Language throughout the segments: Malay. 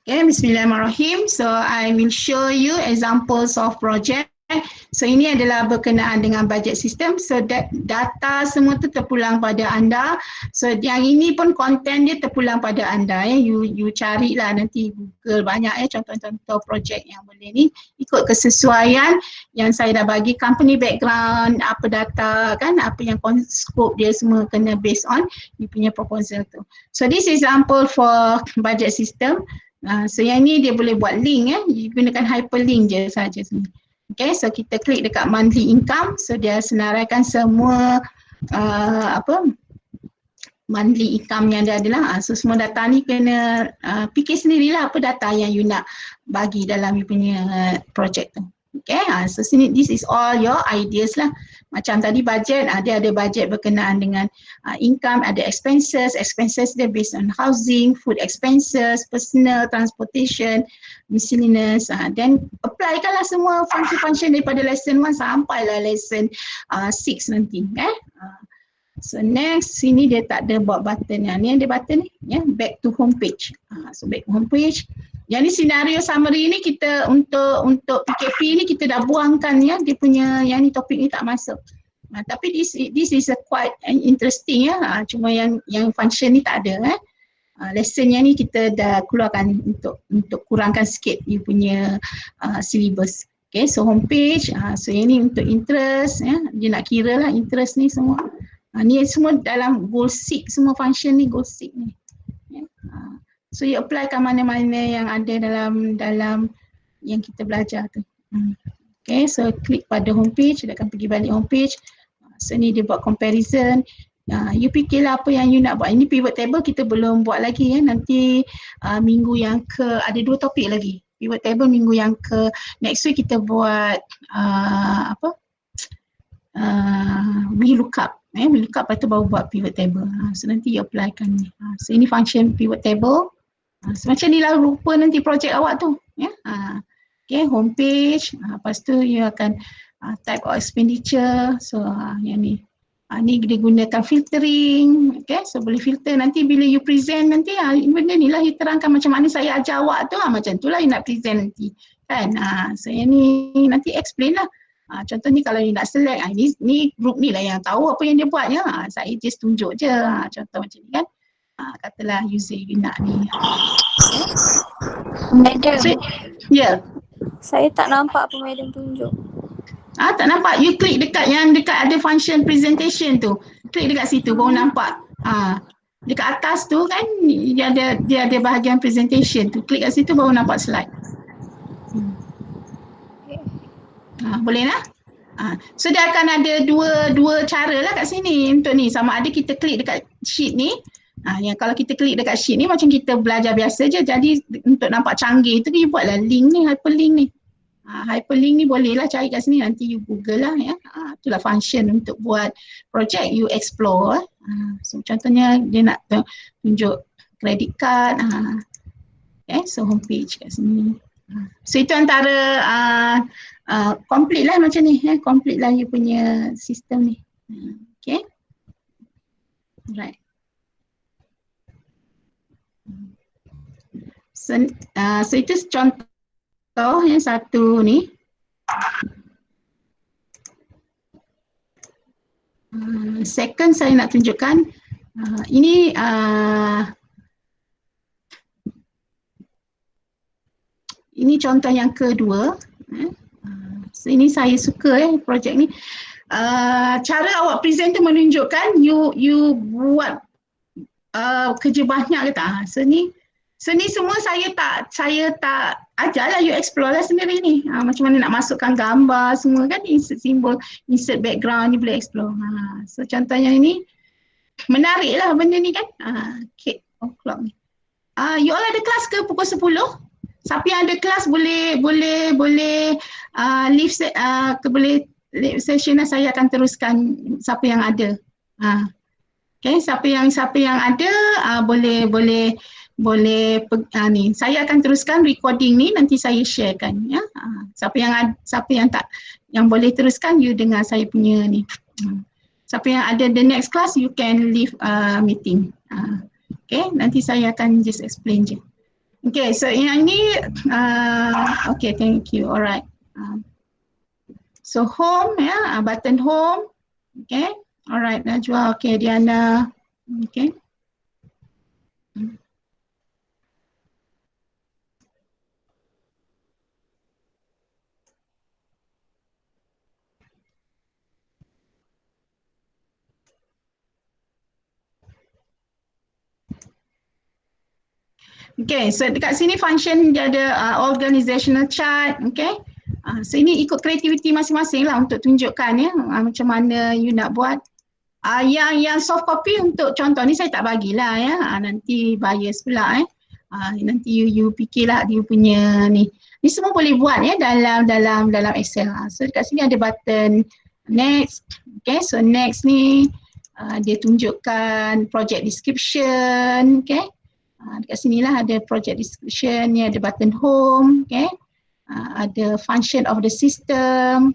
Okay, Bismillahirrahmanirrahim. So I will show you examples of project. So ini adalah berkenaan dengan budget system. So data semua tu terpulang pada anda. So yang ini pun konten dia terpulang pada anda ya. You carilah nanti Google banyak ya contoh-contoh projek yang boleh ni ikut kesesuaian yang saya dah bagi company background, apa data kan, apa yang scope dia semua kena based on you punya proposal tu. So this is example for budget system. So yang ni dia boleh buat link you gunakan hyperlink je saja sini. Okay, so kita klik dekat monthly income, so dia senaraikan semua monthly income yang dia adalah. So semua data ni kena fikir sendirilah apa data yang you nak bagi dalam you punya project tu. Okay, so sini this is all your ideas lah. Macam tadi budget, dia ada budget berkenaan dengan income, ada expenses dia based on housing, food expenses, personal, transportation, miscellaneous. Then apply-kanlah semua function-function daripada lesson 1 sampailah lesson 6 nanti. So next, sini dia tak ada buat button. Ni ada button ni, back to home page. So back to home page. Yang ni scenario summary ni kita untuk PKP ni kita dah buangkan ya, dia punya yang ni topik ni tak masuk. Tapi this is a quite interesting ya. Cuma yang function ni tak ada lesson yang ni kita dah keluarkan untuk kurangkan sikit you punya syllabus. Okay, so homepage. So yang ni untuk interest ya, dia nak kira lah interest ni semua. Ni semua dalam goal seek, semua function ni goal seek ni. So you apply kat mana-mana yang ada dalam yang kita belajar tu. Okay, so klik pada homepage, dia akan pergi balik homepage. So ni dia buat comparison. You fikirlah apa yang you nak buat. Ini pivot table kita belum buat lagi ya. Nanti minggu yang ada 2 topik lagi. Pivot table minggu yang next week kita buat VLOOKUP. VLOOKUP lepas tu baru buat pivot table. So nanti you apply kan ni. So ini function pivot table. So macam ni lah rupa nanti projek awak tu ya. Okay, homepage. Lepas tu you akan type of expenditure. So yang ni ni dia gunakan filtering. Okay, so boleh filter nanti bila you present nanti benda ni lah you terangkan macam mana saya ajar awak tu macam tu lah you nak present nanti kan. So yang ni nanti explain lah. Contohnya kalau you nak select ni group ni lah yang tahu apa yang dia buat ya. Saya just tunjuk je contoh macam ni kan. Katalah user you nak ni. Madam. Ya. Saya tak nampak apa madam tunjuk. Tak nampak? You klik dekat ada function presentation tu. Klik dekat situ baru nampak. Dekat atas tu kan dia ada bahagian presentation tu. Klik kat situ baru nampak slide. Boleh lah? So dia akan ada dua cara lah kat sini untuk ni. Sama ada kita klik dekat sheet ni. Yang kalau kita klik dekat sheet ni macam kita belajar biasa je. Jadi untuk nampak canggih tu dia buatlah link ni, hyperlink ni. Hyperlink ni boleh lah cari kat sini, nanti you google lah ya. Itulah function untuk buat project you explore. So contohnya dia nak tunjuk credit card. Okay, so homepage kat sini. So itu antara complete lah macam ni. Complete lah you punya sistem ni. Okay. Right. So itu contoh yang satu ni. Second saya nak tunjukkan ini contoh yang kedua. So ini saya suka projek ni. Cara awak present tu menunjukkan you buat kerja banyak ke tak. So ni semua saya tak ajar lah, you explore lah sendiri ni. Macam mana nak masukkan gambar semua kan, insert simbol, insert background ni boleh explore. So contohnya ni menarik lah benda ni kan. Okay, o'clock ni. You all ada kelas ke pukul 10? Siapa yang ada kelas boleh leave session lah, saya akan teruskan siapa yang ada. Okay, siapa yang ada boleh ni. Saya akan teruskan recording ni, nanti saya sharekan ya. Siapa yang boleh teruskan, you dengar saya punya ni. Siapa yang ada the next class, you can leave meeting. Okay, nanti saya akan just explain je. Okay, so yang ni, okay, thank you. Alright. So home ya, button home. Okay. Alright, Najwa. Okay, Diana. Okay. Okay, so dekat sini function dia ada organizational chart, okay. So ini ikut kreativiti masing-masing lah untuk tunjukkan ya macam mana you nak buat. Yang soft copy untuk contoh ni saya tak bagilah ya, nanti bias pula nanti you fikirlah dia punya ni. Ni semua boleh buat ya dalam Excel. So dekat sini ada button next, okay. So next ni dia tunjukkan project description, okay. Dekat sinilah ada project description, ni ada button home, okay. Ada function of the system.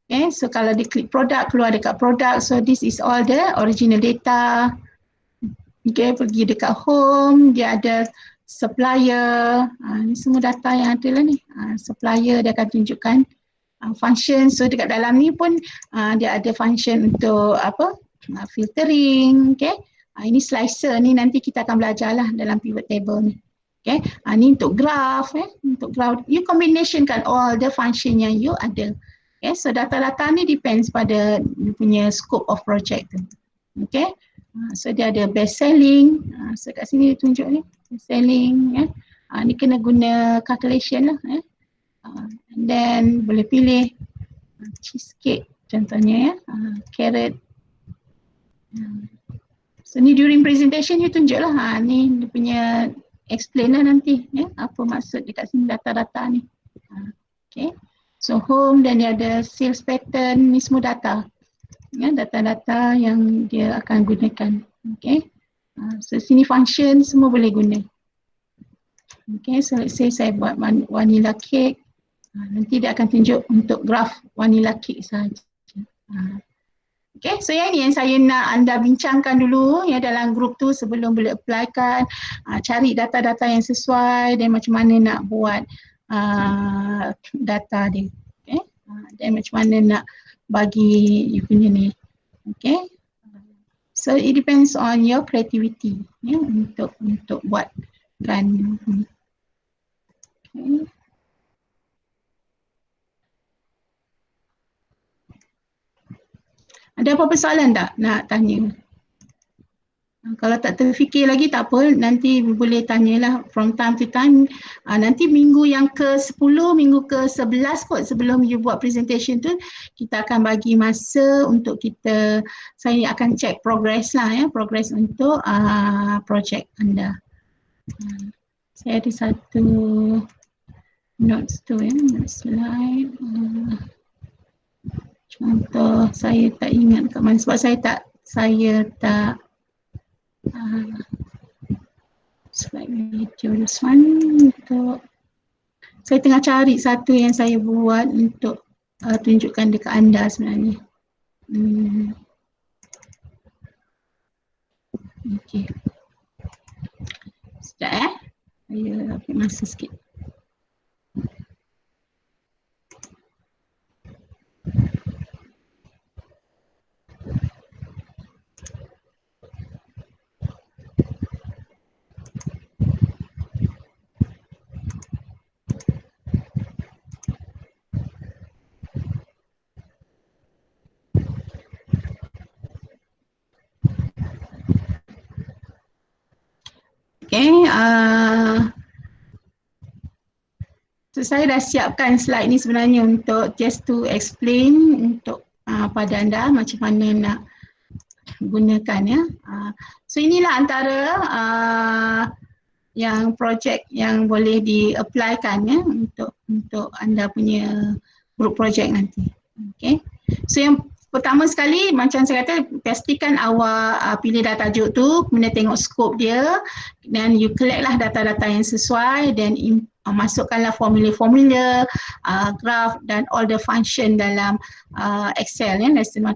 Okay, so kalau dia klik product, keluar dekat product. So this is all the original data. Okay, pergi dekat home, dia ada supplier. Ni semua data yang ada lah ni. Supplier dia akan tunjukkan function. So dekat dalam ni pun dia ada function untuk apa? Filtering, okay. Ini slicer ni nanti kita akan belajar lah dalam pivot table ni. Okay, ni untuk graph untuk graph. You combination kan all the function yang you ada. Okay, so data-data ni depends pada you punya scope of project tu. Okay, so dia ada best selling. So kat sini dia tunjuk ni best selling. Ni kena guna calculation lah. And then boleh pilih cheesecake contohnya carrot. So ni during presentation you tunjuk lah, ni dia punya explain lah nanti apa maksud dekat sini data-data ni. Okay, so home dan dia ada sales pattern, ni semua data. Data-data yang dia akan gunakan. Okay, so sini function semua boleh guna. Okay, so let's say saya buat vanilla cake, nanti dia akan tunjuk untuk graph vanilla cake sahaja. Okay, so yang ni yang saya nak anda bincangkan dulu ya dalam grup tu sebelum boleh applykan, cari data-data yang sesuai dan macam mana nak buat data dia. Okay, dan macam mana nak bagi you punya ni. Okay, so it depends on your creativity untuk buat kan. Okay. Ada apa-apa soalan tak nak tanya? Kalau tak terfikir lagi tak apa, nanti boleh tanyalah from time to time. Nanti minggu yang ke-10, minggu ke-11 kot sebelum you buat presentation tu, kita akan bagi masa untuk saya akan check progress lah ya, progress untuk project anda. Saya ada satu notes tu ya, notes slide. Contoh saya tak ingat kat mana sebab saya tak slide video this one untuk saya tengah cari satu yang saya buat untuk tunjukkan dekat anda sebenarnya. Okey. Sekejap saya ambil masa sikit. Okay, so saya dah siapkan slide ni sebenarnya untuk just to explain untuk pada anda macam mana nak gunakan ya. So inilah antara yang projek yang boleh di-applykan ya untuk anda punya group project nanti. Okay, so yang pertama sekali macam saya kata pastikan awak pilih dah tajuk tu, kemudian tengok scope dia dan you collect lah data-data yang sesuai, dan masukkanlah formula-formula, graph dan all the function dalam Excel ya, lesson 1.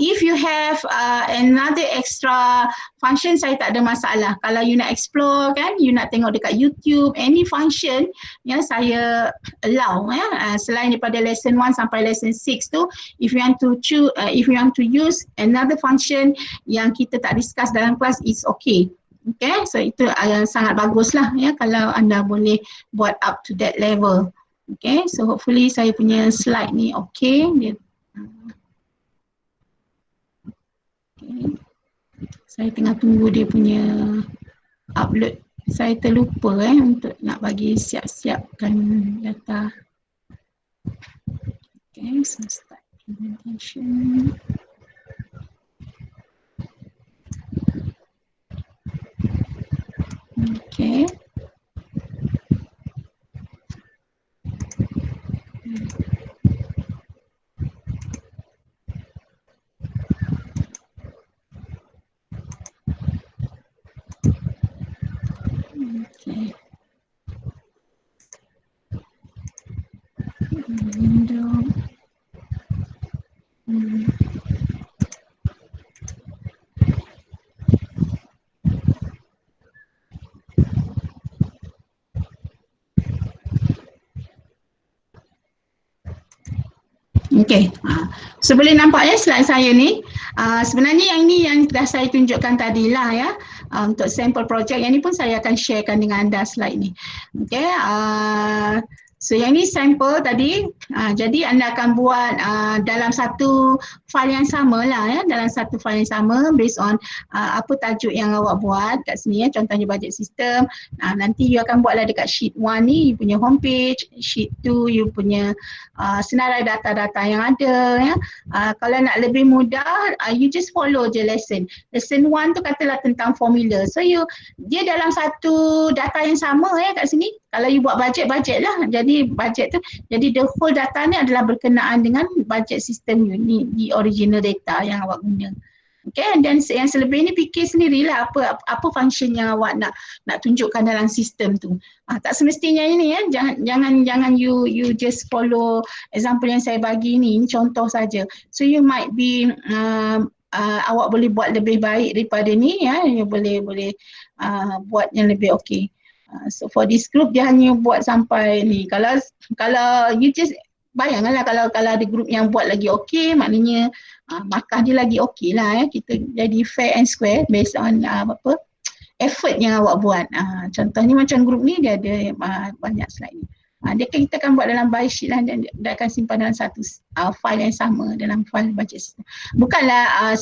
If you have another extra function, saya tak ada masalah. Kalau you nak explore kan, you nak tengok dekat YouTube, any function ya, saya allow ya. Selain daripada lesson 1 sampai lesson 6 tu, if you want to choose, if you want to use another function yang kita tak discuss dalam kelas, it's okay. Okay, so itu sangat bagus lah ya kalau anda boleh buat up to that level. Okay, so hopefully saya punya slide ni okay. Okay. Saya tengah tunggu dia punya upload. Saya terlupa untuk nak bagi siap-siapkan data. Okay, so start presentation. Okay. Okay. Window. Okay, so boleh nampak ya slide saya ni. Sebenarnya yang ni yang dah saya tunjukkan tadi lah ya, untuk sampel project. Yang ni pun saya akan sharekan dengan anda slide ni. Okay, so yang ni sampel tadi, jadi anda akan buat dalam satu file yang sama lah ya, dalam satu file yang sama based on apa tajuk yang awak buat kat sini ya, contohnya budget system. Nanti you akan buatlah dekat sheet 1 ni, you punya homepage, sheet 2 you punya senarai data-data yang ada ya. Kalau nak lebih mudah, you just follow je lesson. Lesson 1 tu katalah tentang formula. So dia dalam satu data yang sama ya kat sini. Kalau you buat budget lah. Jadi budget tu, jadi the whole data ni adalah berkenaan dengan budget system you ni, di original data yang awak guna. Okay, dan yang selebih ni fikir sendirilah apa function yang awak nak tunjukkan dalam sistem tu. Tak semestinya ini ya, jangan you just follow example yang saya bagi ni contoh saja. So you might be awak boleh buat lebih baik daripada ni ya, you boleh buat yang lebih okey. So for this group dia hanya buat sampai ni. Kalau you just bayangkanlah kalau ada group yang buat lagi okey, maknanya markah dia lagi okey lah ya. Kita jadi fair and square based on effort yang awak buat. Contohnya macam group ni dia ada banyak slide ni. Kita akan buat dalam buy sheet lah, dan dia akan simpan dalam satu file yang sama, dalam file budget system. Bukanlah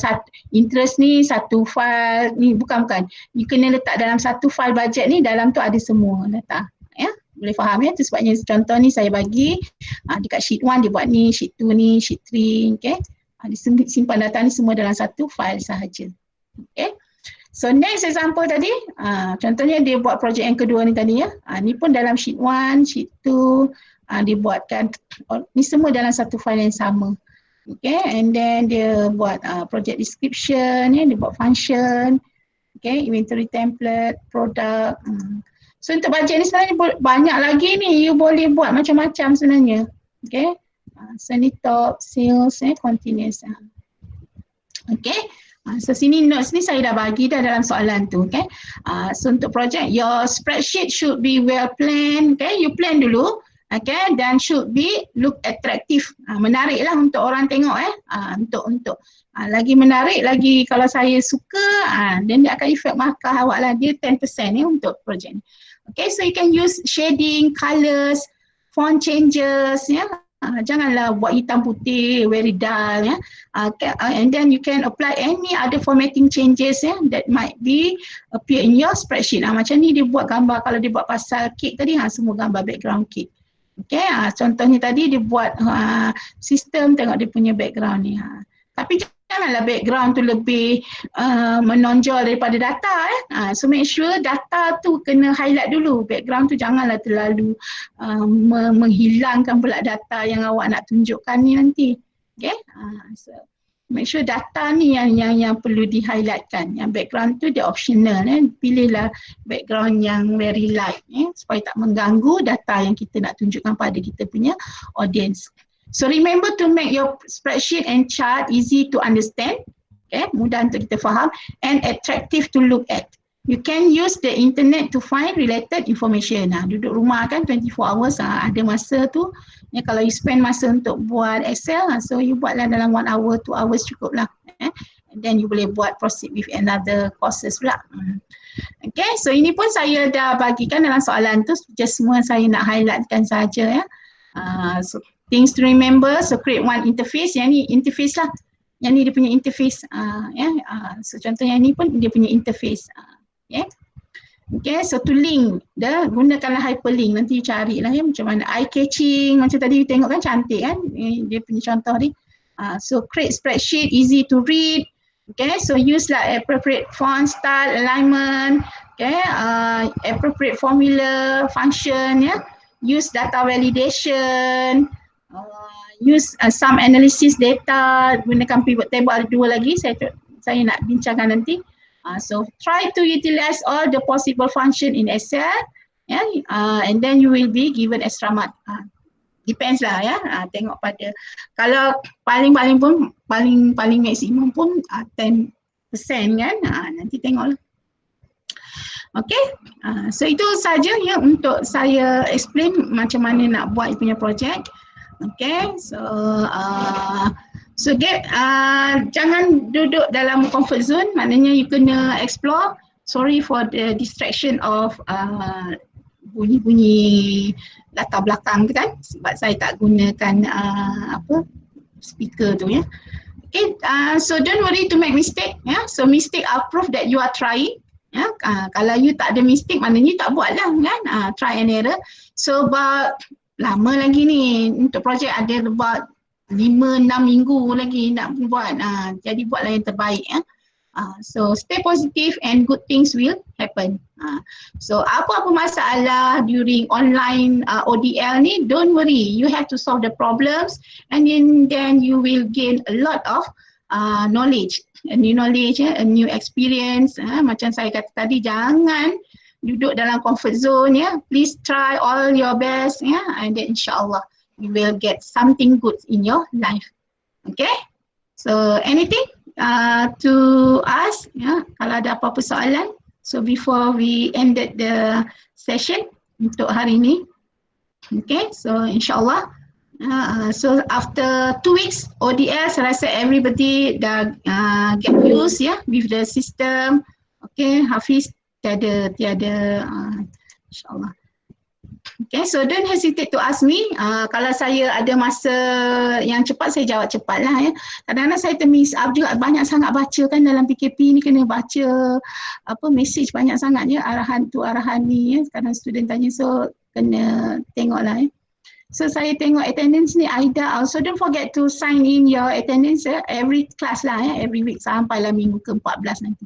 interest ni satu file ni, bukan. You kena letak dalam satu file budget ni, dalam tu ada semua data ya. Boleh faham ya, tu sebabnya contoh ni saya bagi dekat sheet 1 dia buat ni, sheet 2 ni, sheet 3, okay. Dia simpan data ni semua dalam satu file sahaja. Okay. So next example tadi, contohnya dia buat projek yang kedua ni tadi ya. Ni pun dalam sheet 1, sheet 2, dia buatkan, ni semua dalam satu file yang sama. Okay, and then dia buat project description, dia buat function, okay, inventory template, product. So untuk budget ni sebenarnya banyak lagi ni, you boleh buat macam-macam sebenarnya. Okay, so ni top, sales, continuous. Okay. So sini notes ni saya dah bagi dah dalam soalan tu, okay. So untuk project, your spreadsheet should be well planned, okay. You plan dulu, okay, dan should be look attractive, menarik lah untuk orang tengok untuk lagi menarik, lagi kalau saya suka, then dia akan effect markah awak lah, dia 10% untuk project ni. Okay, so you can use shading, colours, font changes, ya. Janganlah buat hitam putih, very dull ya. And then you can apply any other formatting changes that might be appear in your spreadsheet. Macam ni dia buat gambar, kalau dia buat pasal kek tadi, semua gambar background kek. Okay, contohnya tadi dia buat sistem, tengok dia punya background ni. Tapi janganlah background tu lebih menonjol daripada data so make sure data tu kena highlight dulu, background tu janganlah terlalu menghilangkan pula data yang awak nak tunjukkan ni nanti. Okay, so make sure data ni yang perlu di-highlightkan. Yang background tu dia optional, pilihlah background yang very light, supaya tak mengganggu data yang kita nak tunjukkan pada kita punya audience. So remember to make your spreadsheet and chart easy to understand, mudah untuk kita faham, and attractive to look at. You can use the internet to find related information. Duduk rumah kan 24 hours, ada masa tu. Kalau you spend masa untuk buat Excel, so you buatlah dalam 1 hour, 2 hours cukup lah. And then you boleh buat proceed with another courses pula. Okay, so ini pun saya dah bagikan dalam soalan tu. Just semua saya nak highlightkan saja ya. So things to remember, so create one interface. Yang ni interface lah. Yang ni dia punya interface. So contohnya ni pun dia punya interface. Okay, so to link, gunakanlah hyperlink, nanti carilah macam mana eye catching, macam tadi you tengok kan cantik kan, dia punya contoh ni. So create spreadsheet, easy to read, okay, so use like appropriate font, style, alignment, okay, appropriate formula, function, use data validation, use some analysis data, gunakan pivot table, ada 2 lagi saya nak bincangkan nanti. So try to utilize all the possible function in Excel, and then you will be given extra mark. Depends lah tengok pada, kalau paling pun paling maksimum pun 10% kan, nanti tengoklah. Okay, so itu saja untuk saya explain macam mana nak buat punya project. Okay, so jangan duduk dalam comfort zone, maknanya you kena explore. Sorry for the distraction of bunyi-bunyi latar belakang tu kan, sebab saya tak gunakan speaker tu ya. Okay, so don't worry to make mistake so mistake are proof that you are trying. Kalau you tak ada mistake, maknanya you tak buat lah kan, try and error. So lama lagi ni untuk projek, ada about 5-6 minggu lagi nak buat, jadi buatlah yang terbaik so stay positive and good things will happen. So apa-apa masalah during online ODL ni, don't worry, you have to solve the problems and then you will gain a lot of knowledge, a new knowledge, a new experience. Macam saya kata tadi, jangan duduk dalam comfort zone please try all your best and then insyaAllah you will get something good in your life. Okay, so anything to ask kalau ada apa-apa soalan. So before we ended the session untuk hari ini. Okay, so insyaAllah so after 2 weeks ODL, saya rasa everybody dah get used with the system. Okay, Hafiz tiada insyaAllah. Okay, so don't hesitate to ask me. Kalau saya ada masa yang cepat, saya jawab cepat lah Kadang-kadang saya termiss up juga, banyak sangat baca kan dalam PKP ni, kena baca message banyak sangat arahan tu, arahan ni Kadang student tanya, so kena tengok lah So saya tengok attendance ni, Aida also don't forget to sign in your attendance every class lah every week sampailah minggu ke-14 nanti.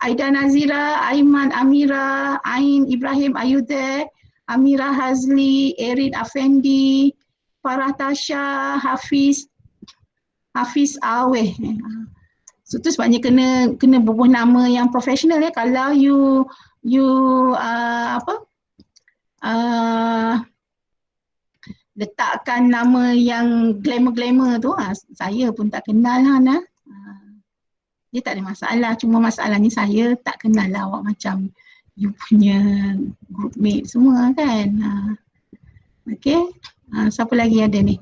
Aida Nazira, Aiman Amira, Ain Ibrahim, are you there? Amira Hazli, Erin Afendi, Farah Tasha, Hafiz Aweh. So tu sebabnya kena bubuh nama yang profesional Kalau you letakkan nama yang glamour tu, saya pun tak kenal lah dia tak ada masalah, cuma masalahnya saya tak kenal lah awak macam you punya groupmate semua kan. Okay, siapa lagi ada ni?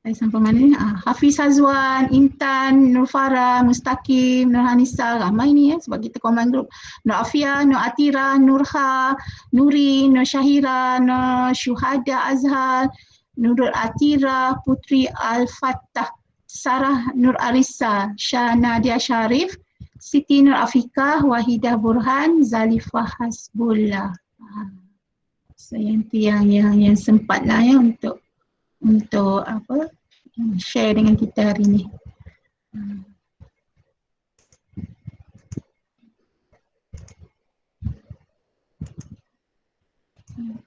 Saya sampai mana ni? Hafiz Hazwan, Intan, Nur Farah, Mustaqim, Nur Hanisa, ramai ni sebab kita command group. Nur Afia, Nur Atira, Nurha, Nuri, Nur Syahira, Nur Syuhada Azhar, Nurul Atira, Putri Al-Fattah, Sarah Nur Arisa, Syah Nadia Syarif, Siti Nur Afiqah, Wahidah Burhan, Zalifah Hasbullah. So yang sempat lah untuk share dengan kita hari ni.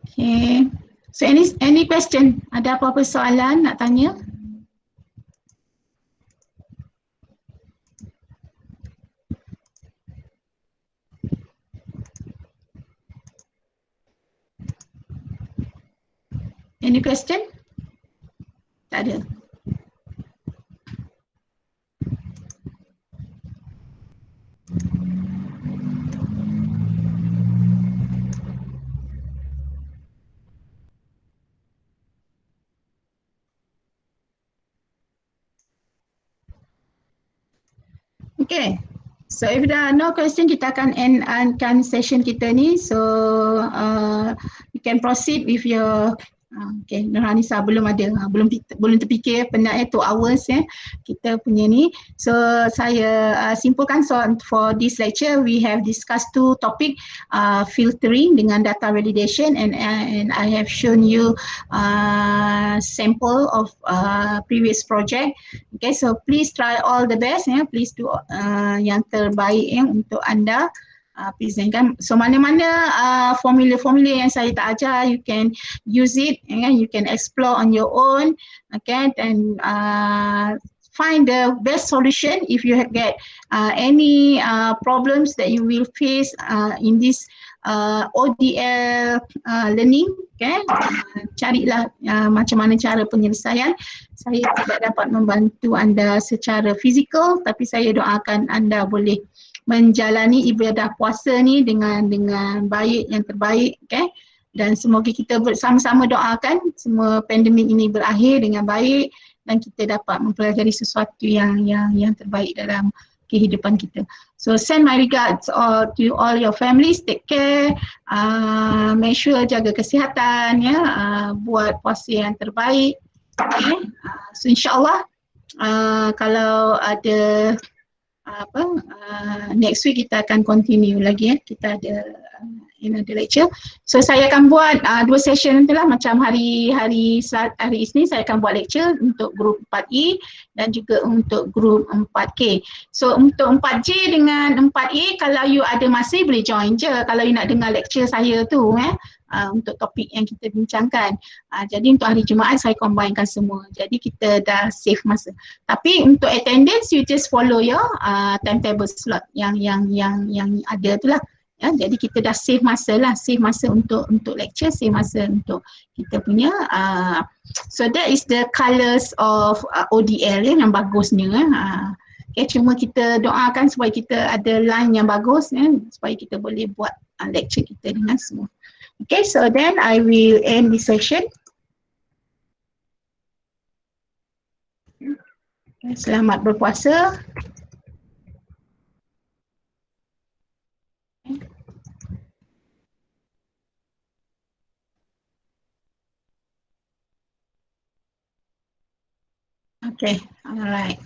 Okay. So any question? Ada apa-apa soalan nak tanya? Any question? Tak ada. Okay. So if there are no question, kita akan endkan session kita ni. So you can proceed with your okay, Nurhanisa belum ada, belum terfikir penat 2 hours kita punya ni. So saya simpulkan, so for this lecture we have discussed 2 topic, filtering dengan data validation, and I have shown you sample of previous project. Okay, so please try all the best please do yang terbaik untuk anda presentkan. So mana-mana formula-formula yang saya tak ajar, you can use it, you can explore on your own, okay, and find the best solution if you get any problems that you will face in this ODL learning, okay, carilah macam mana cara penyelesaian. Saya tidak dapat membantu anda secara fizikal, tapi saya doakan anda boleh menjalani ibadah puasa ni dengan baik, yang terbaik, okay? Dan semoga kita bersama-sama doakan semua pandemik ini berakhir dengan baik dan kita dapat mempelajari sesuatu yang terbaik dalam kehidupan kita. So send my regards to all your families, take care, make sure jaga kesihatan buat puasa yang terbaik. Okay? So insyaAllah kalau ada next week kita akan continue lagi kita ada another lecture. So saya akan buat 2 session nantilah, macam hari Isnin saya akan buat lecture untuk group 4E dan juga untuk group 4K. So untuk 4J dengan 4A, kalau you ada masa boleh join je kalau you nak dengar lecture saya tu untuk topik yang kita bincangkan. Jadi untuk hari Jumaat saya combinekan semua. Jadi kita dah save masa. Tapi untuk attendance you just follow your timetable slot yang ada tu lah. Jadi kita dah save masa lah, save masa untuk lecture, save masa untuk kita punya so that is the colours of ODL yang bagusnya okay, cuma kita doakan supaya kita ada line yang bagus supaya kita boleh buat lecture kita dengan semua. Okay, so then I will end the session. Selamat berpuasa. Okay, alright.